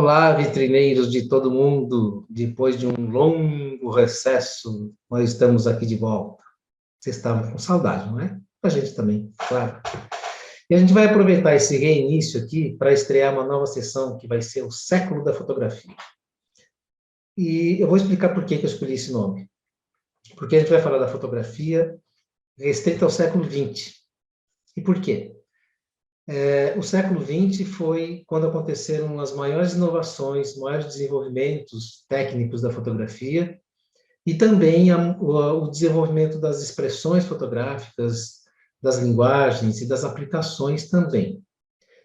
Olá, vitrineiros de todo mundo. Depois de um longo recesso, nós estamos aqui de volta. Vocês estavam com saudade, não é? A gente também, claro. E a gente vai aproveitar esse reinício aqui para estrear uma nova sessão que vai ser o Século da Fotografia. E eu vou explicar por que eu escolhi esse nome. Porque a gente vai falar da fotografia restrita ao século XX. E por quê? O século XX foi quando aconteceram as maiores inovações, maiores desenvolvimentos técnicos da fotografia e também o desenvolvimento das expressões fotográficas, das linguagens e das aplicações também.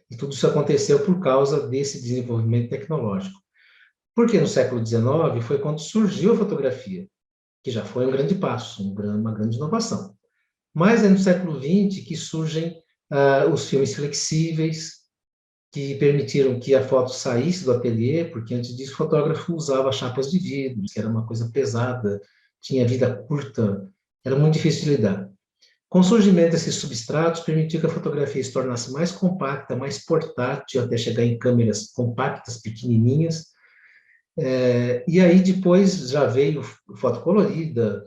E tudo isso aconteceu por causa desse desenvolvimento tecnológico. Porque no século XIX foi quando surgiu a fotografia, que já foi um grande passo, uma grande inovação. Mas é no século XX que surgem os filmes flexíveis, que permitiram que a foto saísse do ateliê, porque antes disso o fotógrafo usava chapas de vidro, que era uma coisa pesada, tinha vida curta, era muito difícil de lidar. Com o surgimento desses substratos, permitiu que a fotografia se tornasse mais compacta, mais portátil, até chegar em câmeras compactas, pequenininhas. E aí depois já veio foto colorida,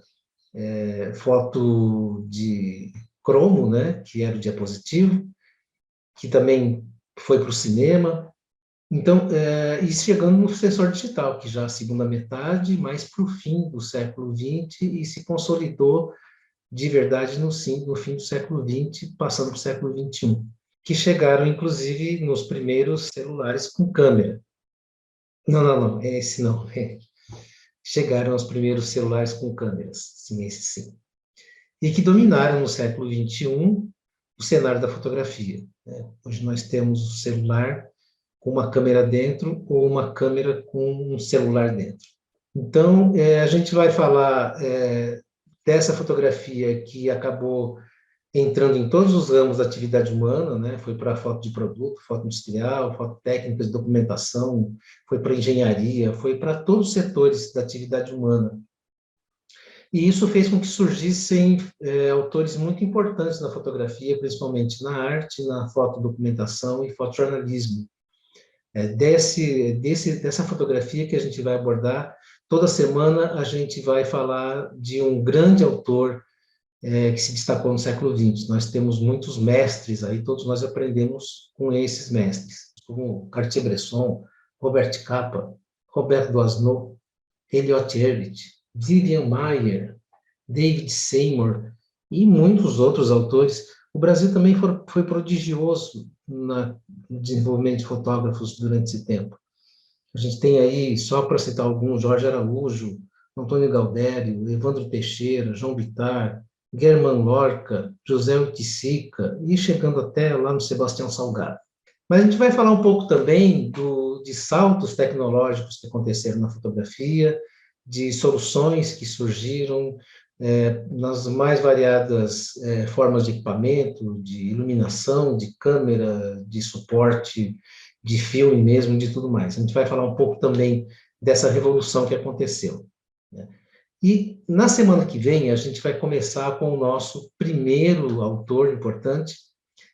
foto de cromo, né, que era o diapositivo, que também foi para o cinema. Então, e chegando no sensor digital, que já a segunda metade, mais para o fim do século XX, e se consolidou de verdade no fim do século XX, passando para o século XXI, que chegaram, inclusive, nos primeiros celulares com câmera. Não, esse não. Chegaram os primeiros celulares com câmeras, sim, esse sim. E que dominaram no século XXI o cenário da fotografia, né? Hoje nós temos o celular com uma câmera dentro ou uma câmera com um celular dentro. Então, a gente vai falar dessa fotografia que acabou entrando em todos os ramos da atividade humana, né? Foi para foto de produto, foto industrial, foto técnica de documentação, foi para engenharia, foi para todos os setores da atividade humana. E isso fez com que surgissem autores muito importantes na fotografia, principalmente na arte, na fotodocumentação e fotojornalismo. Dessa fotografia que a gente vai abordar, toda semana a gente vai falar de um grande autor que se destacou no século XX. Nós temos muitos mestres aí, todos nós aprendemos com esses mestres, como Cartier-Bresson, Robert Capa, Robert Doisneau, Elliot Erwitt, Vivian Maier, David Seymour e muitos outros autores. O Brasil também foi prodigioso no desenvolvimento de fotógrafos durante esse tempo. A gente tem aí, só para citar alguns, Jorge Araújo, Antônio Galdério, Evandro Teixeira, João Bittar, Germán Lorca, José Oiticica, e chegando até lá no Sebastião Salgado. Mas a gente vai falar um pouco também de saltos tecnológicos que aconteceram na fotografia, de soluções que surgiram nas mais variadas formas de equipamento, de iluminação, de câmera, de suporte, de filme mesmo, de tudo mais. A gente vai falar um pouco também dessa revolução que aconteceu, né? E na semana que vem a gente vai começar com o nosso primeiro autor importante,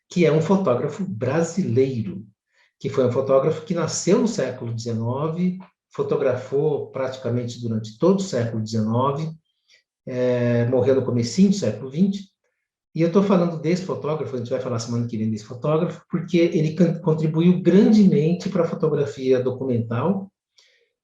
que é um fotógrafo brasileiro, que foi um fotógrafo que nasceu no século XIX, fotografou praticamente durante todo o século XIX, morreu no comecinho do século XX, e eu estou falando desse fotógrafo, a gente vai falar semana que vem desse fotógrafo, porque ele contribuiu grandemente para a fotografia documental,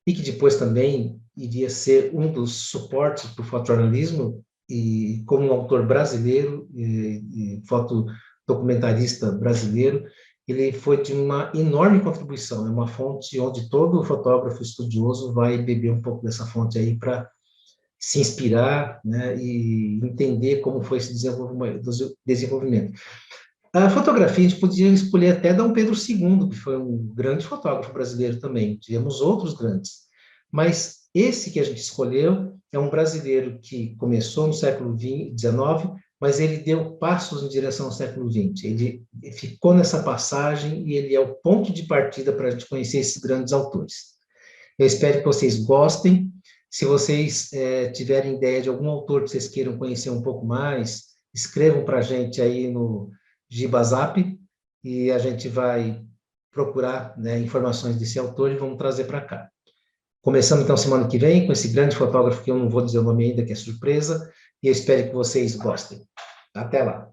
e que depois também iria ser um dos suportes para o fotojornalismo, e como um autor brasileiro, e fotodocumentarista brasileiro, ele foi de uma enorme contribuição, é uma fonte onde todo fotógrafo estudioso vai beber um pouco dessa fonte aí para se inspirar, né, e entender como foi esse desenvolvimento. A fotografia, a gente podia escolher até Dom Pedro II, que foi um grande fotógrafo brasileiro também, tivemos outros grandes, mas esse que a gente escolheu é um brasileiro que começou no século XIX, mas ele deu passos em direção ao século XX, ele ficou nessa passagem e ele é o ponto de partida para a gente conhecer esses grandes autores. Eu espero que vocês gostem. Se vocês tiverem ideia de algum autor que vocês queiram conhecer um pouco mais, escrevam para a gente aí no Gibazap e a gente vai procurar, né, informações desse autor e vamos trazer para cá. Começando, então, semana que vem, com esse grande fotógrafo que eu não vou dizer o nome ainda, que é surpresa, e eu espero que vocês gostem. Até lá!